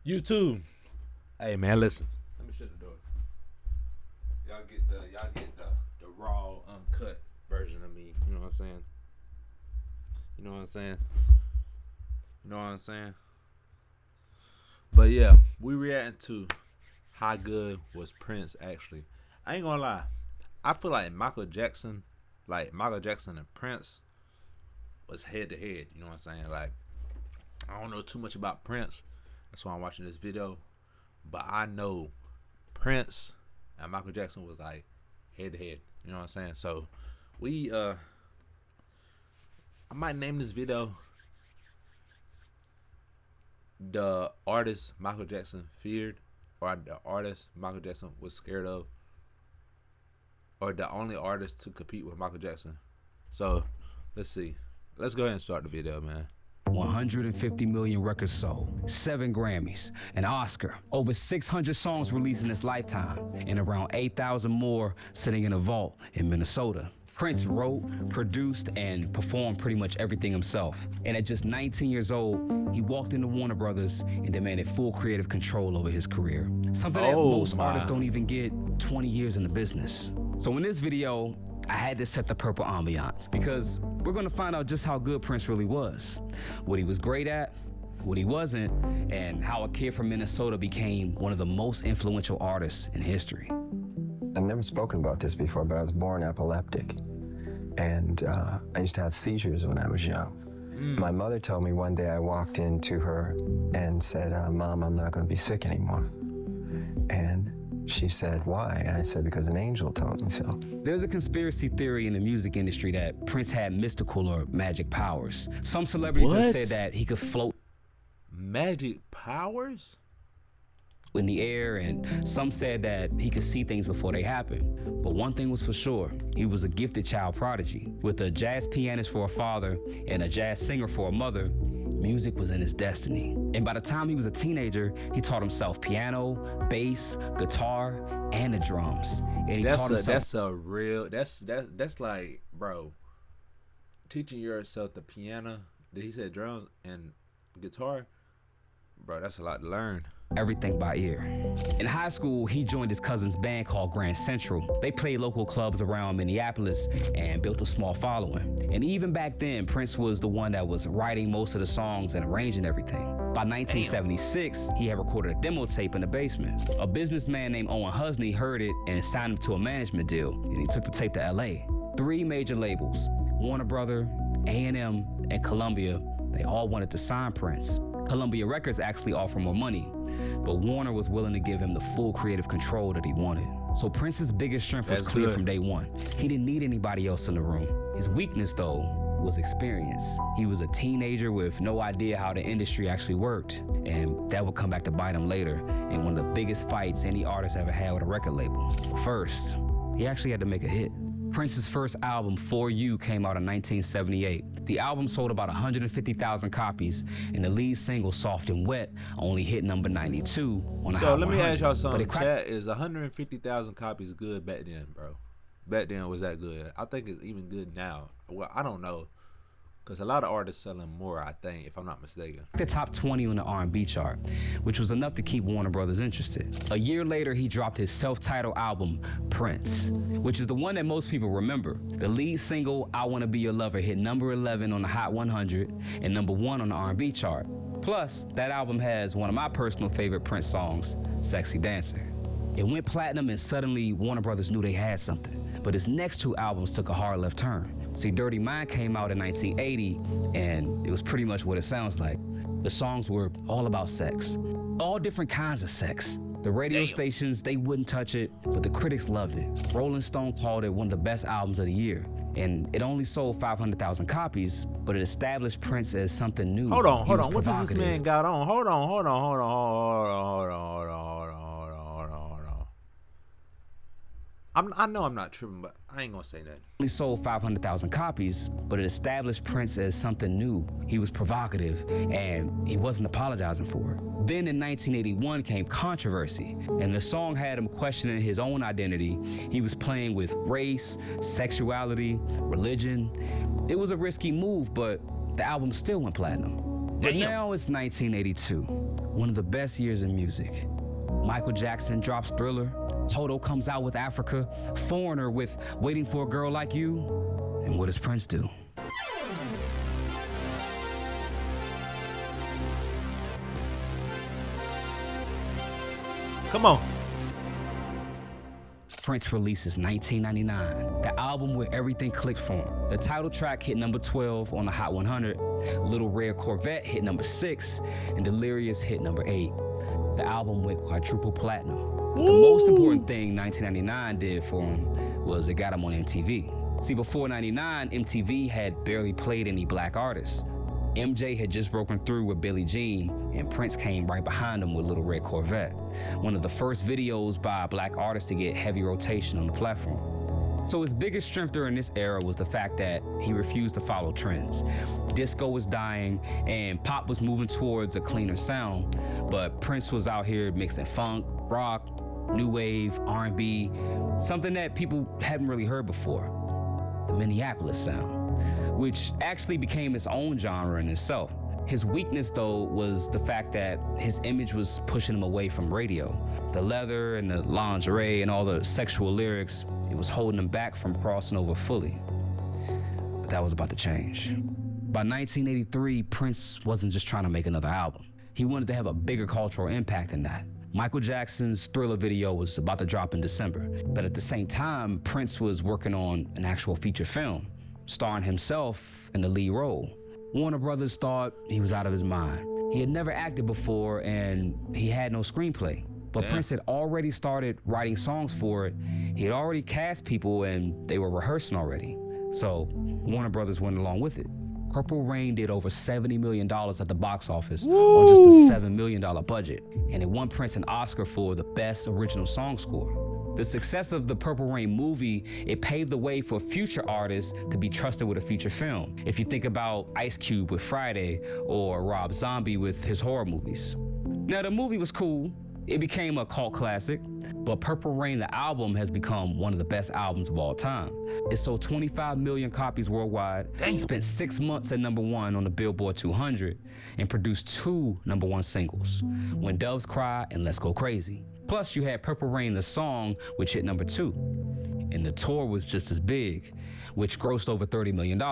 YouTube. Hey man, listen. Let me shut the door. Y'all get the raw, uncut version of me. You know what I'm saying? You know what I'm saying? You know what I'm saying? But yeah, we reacting to how good was Prince actually. I ain't gonna lie. I feel like Michael Jackson and Prince was head to head. You know what I'm saying? Like, I don't know too much about Prince. That's why I'm watching this video. But I know Prince and Michael Jackson was like head to head. You know what I'm saying? So I might name this video The Artist Michael Jackson Feared, or The Artist Michael Jackson Was Scared Of, or The Only Artist to Compete with Michael Jackson. So let's see. Let's go ahead and start the video, man. 150 million records sold, 7 Grammys, an Oscar, over 600 songs released in his lifetime, and around 8,000 more sitting in a vault in Minnesota. Prince wrote, produced, and performed pretty much everything himself. And at just 19 years old, he walked into Warner Brothers and demanded full creative control over his career. Something that most artists don't even get 20 years in the business. So in this video, I had to set the purple ambiance because we're gonna find out just how good Prince really was, what he was great at, what he wasn't, and how a kid from Minnesota became one of the most influential artists in history. I've never spoken about this before, but I was born epileptic. And I used to have seizures when I was young. My mother told me one day I walked into her and said, Mom, I'm not gonna be sick anymore. And she said, why? And I said, because an angel told me so. There's a conspiracy theory in the music industry that Prince had mystical or magic powers. Some celebrities have said that he could float Magic powers? in the air, and some said that he could see things before they happened. But one thing was for sure, he was a gifted child prodigy. With a jazz pianist for a father and a jazz singer for a mother, music was in his destiny. And by the time he was a teenager, he taught himself piano, bass, guitar, and the drums. And he taught himself. That's like, bro, teaching yourself the piano, he said drums and guitar, bro, that's a lot to learn. Everything by ear. In high school, he joined his cousin's band called Grand Central. They played local clubs around Minneapolis and built a small following. And even back then, Prince was the one that was writing most of the songs and arranging everything. By 1976, he had recorded a demo tape in the basement. A businessman named Owen Husney heard it and signed him to a management deal, and he took the tape to LA. 3 major labels, Warner Brother, A&M, and Columbia, they all wanted to sign Prince. Columbia Records actually offered more money, but Warner was willing to give him the full creative control that he wanted. So Prince's biggest strength was clear from day one. He didn't need anybody else in the room. His weakness, though, was experience. He was a teenager with no idea how the industry actually worked, and that would come back to bite him later in one of the biggest fights any artist ever had with a record label. First, he actually had to make a hit. Prince's first album, For You, came out in 1978. The album sold about 150,000 copies, and the lead single, Soft and Wet, only hit number 92 on the Hot 100. So let me ask y'all something. Chat, is 150,000 copies good back then, bro? Back then, was that good? I think it's even good now. Well, I don't know, because a lot of artists selling more, I think, if I'm not mistaken. The top 20 on the R&B chart, which was enough to keep Warner Brothers interested. A year later, he dropped his self-titled album, Prince, which is the one that most people remember. The lead single, I Wanna Be Your Lover, hit number 11 on the Hot 100 and number 1 on the R&B chart. Plus, that album has one of my personal favorite Prince songs, Sexy Dancer. It went platinum, and suddenly Warner Brothers knew they had something. But his next 2 albums took a hard left turn. See, Dirty Mind came out in 1980, and it was pretty much what it sounds like. The songs were all about sex, all different kinds of sex. The radio stations, they wouldn't touch it, but the critics loved it. Rolling Stone called it one of the best albums of the year, and it only sold 500,000 copies, but it established Prince as something new. Hold on. What does this Provocative. man got on? Hold on. I know I'm not tripping, but I ain't gonna say that. Only sold 500,000 copies, but it established Prince as something new. He was provocative, and he wasn't apologizing for it. Then in 1981 came Controversy, and the song had him questioning his own identity. He was playing with race, sexuality, religion. It was a risky move, but the album still went platinum. But now it's 1982, one of the best years in music. Michael Jackson drops Thriller, Toto comes out with Africa, Foreigner with Waiting for a Girl Like You, and what does Prince do? Come on. Prince releases 1999, the album where everything clicked for him. The title track hit number 12 on the Hot 100, Little Red Corvette hit number 6, and Delirious hit number 8. The album went quadruple platinum. The most important thing 1999 did for him was it got him on MTV. See, before 99, MTV had barely played any black artists. MJ had just broken through with Billie Jean, and Prince came right behind him with Little Red Corvette, one of the first videos by a black artist to get heavy rotation on the platform. So his biggest strength during this era was the fact that he refused to follow trends. Disco was dying, and pop was moving towards a cleaner sound, but Prince was out here mixing funk, rock, new wave, R&B, something that people hadn't really heard before, the Minneapolis sound, which actually became its own genre in itself. His weakness, though, was the fact that his image was pushing him away from radio. The leather and the lingerie and all the sexual lyrics, it was holding him back from crossing over fully. But that was about to change. By 1983, Prince wasn't just trying to make another album. He wanted to have a bigger cultural impact than that. Michael Jackson's Thriller video was about to drop in December, but at the same time, Prince was working on an actual feature film, starring himself in the lead role. Warner Brothers thought he was out of his mind. He had never acted before and he had no screenplay. But Prince had already started writing songs for it. He had already cast people and they were rehearsing already. So Warner Brothers went along with it. Purple Rain did over $70 million at the box office on just a $7 million budget. And it won Prince an Oscar for the best original song score. The success of the Purple Rain movie, it paved the way for future artists to be trusted with a feature film. If you think about Ice Cube with Friday or Rob Zombie with his horror movies. Now the movie was cool, it became a cult classic, but Purple Rain, the album, has become one of the best albums of all time. It sold 25 million copies worldwide, spent 6 months at #1 on the Billboard 200, and produced 2 #1 singles, When Doves Cry and Let's Go Crazy. Plus, you had Purple Rain, the song, which hit #2. And the tour was just as big, which grossed over $30 million.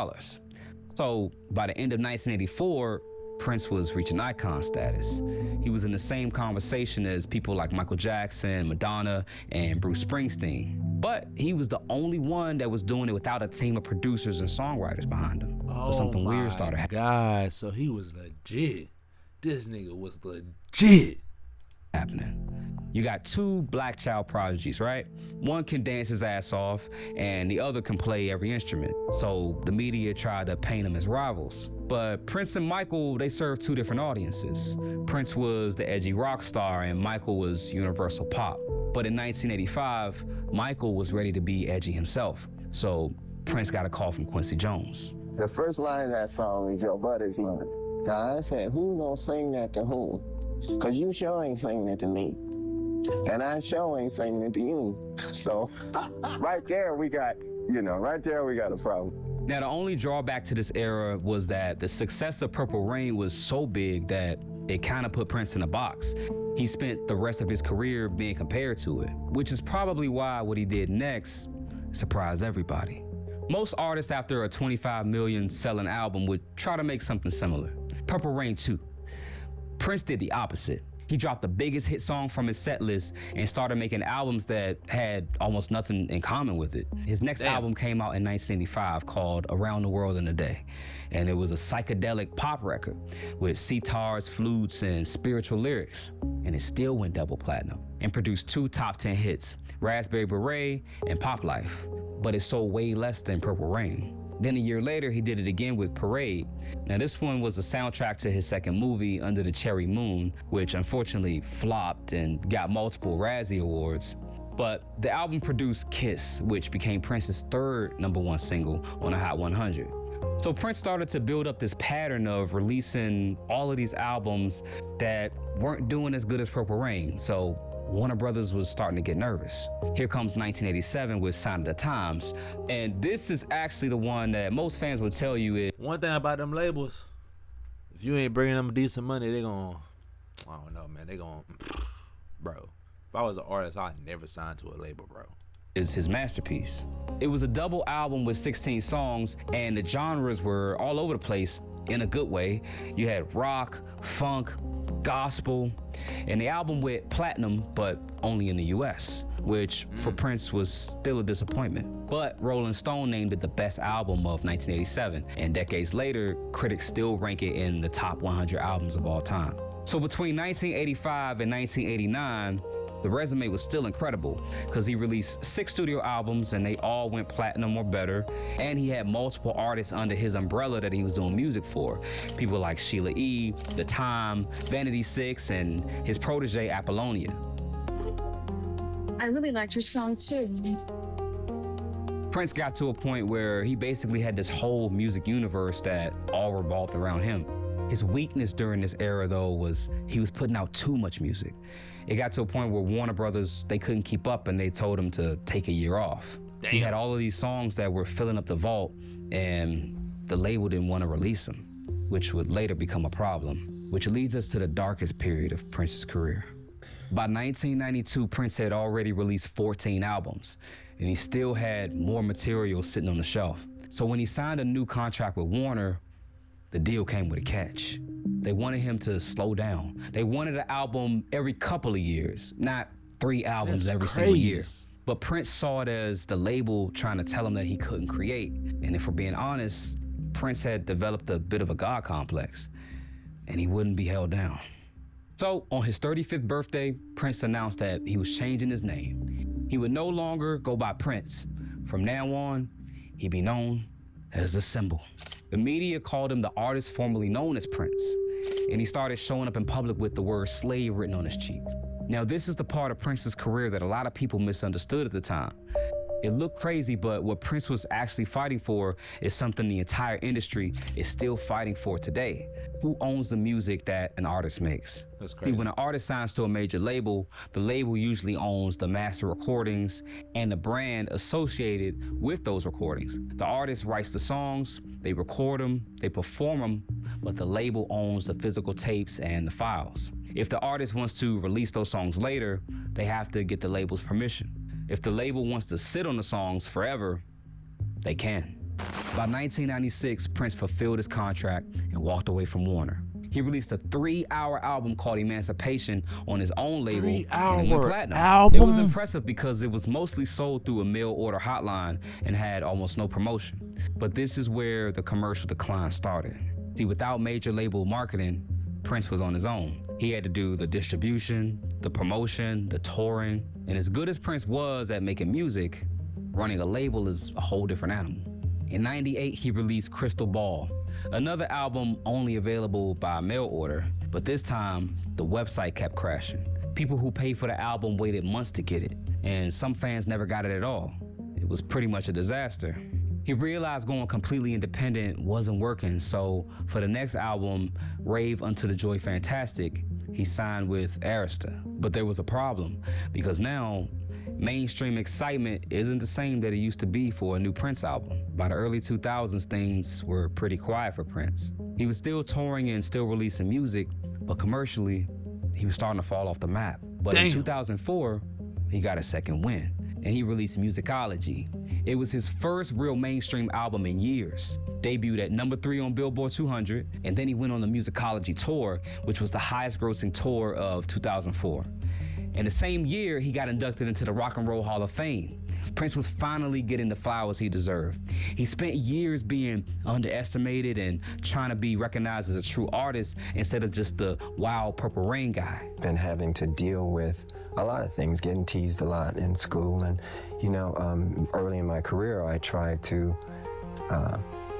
So by the end of 1984, Prince was reaching icon status. He was in the same conversation as people like Michael Jackson, Madonna, and Bruce Springsteen. But he was the only one that was doing it without a team of producers and songwriters behind him. But something weird started happening. God, so he was legit. This nigga was legit. You got 2 black child prodigies, right? One can dance his ass off, and the other can play every instrument. So the media tried to paint them as rivals. But Prince and Michael, they served 2 different audiences. Prince was the edgy rock star, and Michael was universal pop. But in 1985, Michael was ready to be edgy himself. So Prince got a call from Quincy Jones. The first line of that song is your buddy's mother. I said, who gonna sing that to whom? Cause you sure ain't singing it to me. And I sure ain't singing it to you. So right there we got a problem. Now the only drawback to this era was that the success of Purple Rain was so big that it kind of put Prince in a box. He spent the rest of his career being compared to it, which is probably why what he did next surprised everybody. Most artists after a 25 million selling album would try to make something similar. Purple Rain 2. Prince did the opposite. He dropped the biggest hit song from his set list and started making albums that had almost nothing in common with it. His next album came out in 1985 called Around the World in a Day. And it was a psychedelic pop record with sitars, flutes, and spiritual lyrics. And it still went double platinum and produced 2 top 10 hits, Raspberry Beret and Pop Life. But it sold way less than Purple Rain. Then a year later, he did it again with Parade. Now this one was a soundtrack to his second movie, Under the Cherry Moon, which unfortunately flopped and got multiple Razzie Awards. But the album produced Kiss, which became Prince's 3rd #1 single on the Hot 100. So Prince started to build up this pattern of releasing all of these albums that weren't doing as good as Purple Rain. So Warner Brothers was starting to get nervous. Here comes 1987 with Sign of the Times. And this is actually the one that most fans would tell you is... One thing about them labels, If you ain't bringing them decent money, they gon', I don't know, man. They gon', bro. If I was an artist, I'd never sign to a label, bro. Is his masterpiece. It was a double album with 16 songs, and the genres were all over the place in a good way. You had rock, funk, gospel, and the album went platinum, but only in the US, which for Prince was still a disappointment. But Rolling Stone named it the best album of 1987, and decades later, critics still rank it in the top 100 albums of all time. So between 1985 and 1989, the resume was still incredible because he released 6 studio albums and they all went platinum or better. And he had multiple artists under his umbrella that he was doing music for. People like Sheila E., The Time, Vanity 6, and his protege Apollonia. I really liked your song too. Prince got to a point where he basically had this whole music universe that all revolved around him. His weakness during this era, though, was he was putting out too much music. It got to a point where Warner Brothers, they couldn't keep up and they told him to take a year off. Damn. He had all of these songs that were filling up the vault and the label didn't want to release them, which would later become a problem, which leads us to the darkest period of Prince's career. By 1992, Prince had already released 14 albums and he still had more material sitting on the shelf. So when he signed a new contract with Warner, the deal came with a catch. They wanted him to slow down. They wanted an album every couple of years, not 3 albums That's every crazy. single year. But Prince saw it as the label trying to tell him that he couldn't create. And if we're being honest, Prince had developed a bit of a God complex, and he wouldn't be held down. So on his 35th birthday, Prince announced that he was changing his name. He would no longer go by Prince. From now on, he'd be known as The Symbol. The media called him the artist formerly known as Prince, and he started showing up in public with the word slave written on his cheek. Now, this is the part of Prince's career that a lot of people misunderstood at the time. It looked crazy, but what Prince was actually fighting for is something the entire industry is still fighting for today. Who owns the music that an artist makes? That's See, crazy. when an artist signs to a major label, the label usually owns the master recordings and the brand associated with those recordings. The artist writes the songs, they record them, they perform them, but the label owns the physical tapes and the files. If the artist wants to release those songs later, they have to get the label's permission. If the label wants to sit on the songs forever, they can. By 1996, Prince fulfilled his contract and walked away from Warner. He released a 3-hour album called Emancipation on his own label. 3-hour and it went platinum. album? It was impressive because it was mostly sold through a mail order hotline and had almost no promotion. But this is where the commercial decline started. See, without major label marketing, Prince was on his own. He had to do the distribution, the promotion, the touring, and as good as Prince was at making music, running a label is a whole different animal. In '98, he released Crystal Ball, another album only available by mail order, but this time, the website kept crashing. People who paid for the album waited months to get it, and some fans never got it at all. It was pretty much a disaster. He realized going completely independent wasn't working, so for the next album, Rave Unto the Joy Fantastic, he signed with Arista. But there was a problem, because now, mainstream excitement isn't the same that it used to be for a new Prince album. By the early 2000s, things were pretty quiet for Prince. He was still touring and still releasing music, but commercially, he was starting to fall off the map. But in 2004, he got a second win, and he released Musicology. It was his first real mainstream album in years. Debuted at number 3 on Billboard 200, and then he went on the Musicology tour, which was the highest grossing tour of 2004. In the same year, he got inducted into the Rock and Roll Hall of Fame. Prince was finally getting the flowers he deserved. He spent years being underestimated and trying to be recognized as a true artist instead of just the wild Purple Rain guy. Been having to deal with a lot of things, getting teased a lot in school. And, you know, early in my career, I tried to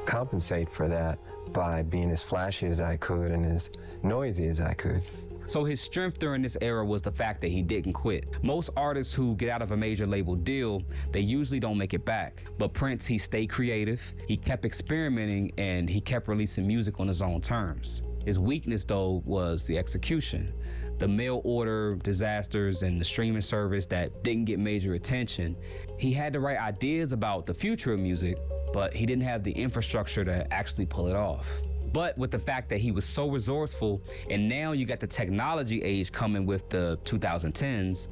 compensate for that by being as flashy as I could and as noisy as I could. So his strength during this era was the fact that he didn't quit. Most artists who get out of a major label deal, they usually don't make it back. But Prince, he stayed creative, he kept experimenting, and he kept releasing music on his own terms. His weakness, though, was the execution. The mail order disasters and the streaming service that didn't get major attention. He had the right ideas about the future of music, but he didn't have the infrastructure to actually pull it off. But with the fact that he was so resourceful, and now you got the technology age coming with the 2010s,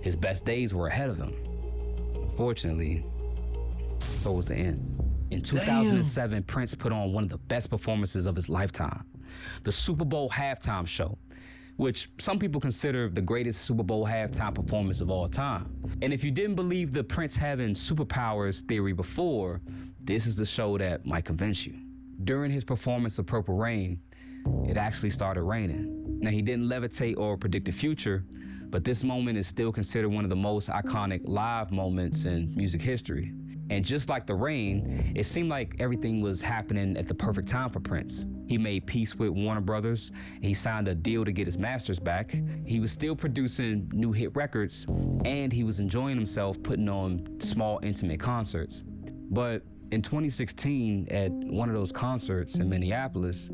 his best days were ahead of him. Unfortunately, so was the end. In 2007, Prince put on one of the best performances of his lifetime, the Super Bowl halftime show, which some people consider the greatest Super Bowl halftime performance of all time. And if you didn't believe the Prince having superpowers theory before, this is the show that might convince you. During his performance of Purple Rain, it actually started raining. Now, he didn't levitate or predict the future, but this moment is still considered one of the most iconic live moments in music history. And just like the rain, it seemed like everything was happening at the perfect time for Prince. He made peace with Warner Brothers. He signed a deal to get his masters back. He was still producing new hit records, and he was enjoying himself putting on small, intimate concerts. But in 2016, at one of those concerts in Minneapolis,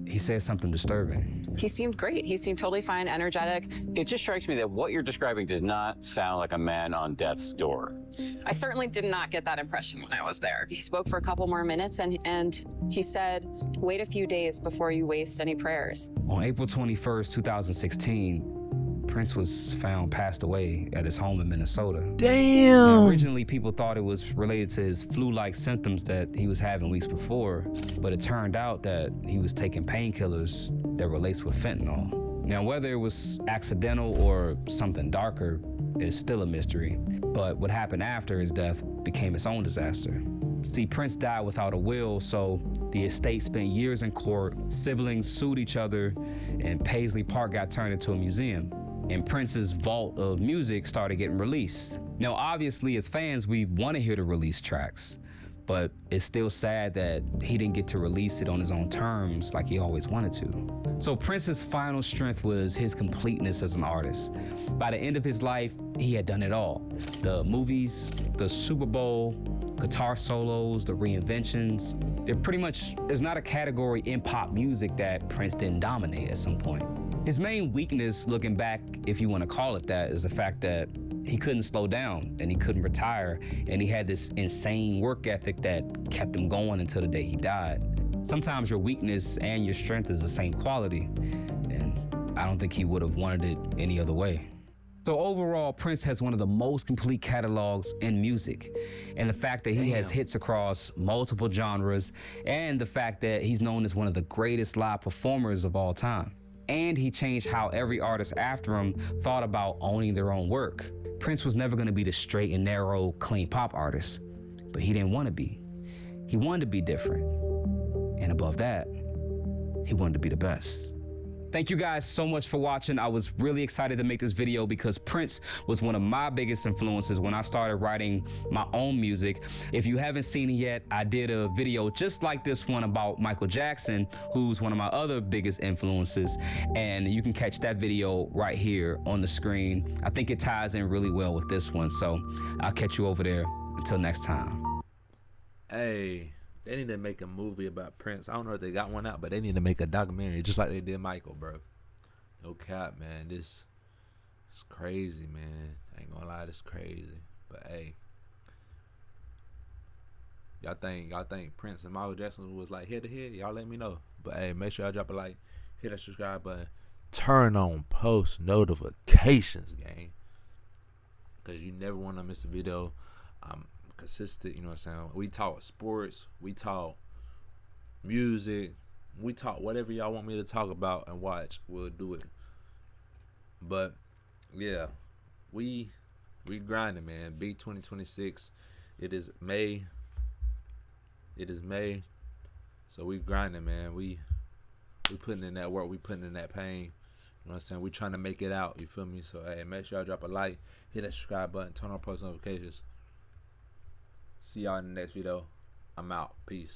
he said something disturbing. He seemed great. He seemed totally fine, energetic. It just strikes me that what you're describing does not sound like a man on death's door. I certainly did not get that impression when I was there. He spoke for a couple more minutes and he said, wait a few days before you waste any prayers. On April 21st, 2016, Prince was found passed away at his home in Minnesota. Damn. Now, originally, people thought it was related to his flu-like symptoms that he was having weeks before, but it turned out that he was taking painkillers that were laced with fentanyl. Now, whether it was accidental or something darker is still a mystery, but what happened after his death became its own disaster. See, Prince died without a will, so the estate spent years in court, siblings sued each other, and Paisley Park got turned into a museum. And Prince's vault of music started getting released. Now, obviously, as fans, we want to hear the released tracks, but it's still sad that he didn't get to release it on his own terms like he always wanted to. So Prince's final strength was his completeness as an artist. By the end of his life, he had done it all. The movies, the Super Bowl, guitar solos, the reinventions. There's not a category in pop music that Prince didn't dominate at some point. His main weakness, looking back, if you want to call it that, is the fact that he couldn't slow down and he couldn't retire, and he had this insane work ethic that kept him going until the day he died. Sometimes your weakness and your strength is the same quality, and I don't think he would have wanted it any other way. So overall, Prince has one of the most complete catalogs in music, and the fact that he has hits across multiple genres, and the fact that he's known as one of the greatest live performers of all time. And he changed how every artist after him thought about owning their own work. Prince was never gonna be the straight and narrow, clean pop artist, but he didn't want to be. He wanted to be different. And above that, he wanted to be the best. Thank you guys so much for watching. I was really excited to make this video because Prince was one of my biggest influences when I started writing my own music. If you haven't seen it yet, I did a video just like this one about Michael Jackson, who's one of my other biggest influences, and you can catch that video right here on the screen. I think it ties in really well with this one, so I'll catch you over there. Until next time. Hey, they need to make a movie about Prince. I don't know if they got one out, but they need to make a documentary just like they did Michael, bro. No cap, man. This is crazy, man. I ain't gonna lie, this crazy. But hey, y'all think Prince and Michael Jackson was like head to head? Y'all let me know. But hey, make sure y'all drop a like, hit that subscribe button, turn on post notifications, gang, because you never want to miss a video. I'm consistent, you know what I'm saying? We talk sports, we talk music, we talk whatever y'all want me to talk about and watch, we'll do it. But yeah, we grinding, man. Big 2026. It is May. So we grinding, man. We putting in that work, we putting in that pain. You know what I'm saying? We trying to make it out, you feel me? So hey, make sure y'all drop a like, hit that subscribe button, turn on post notifications. See y'all in the next video. I'm out. Peace.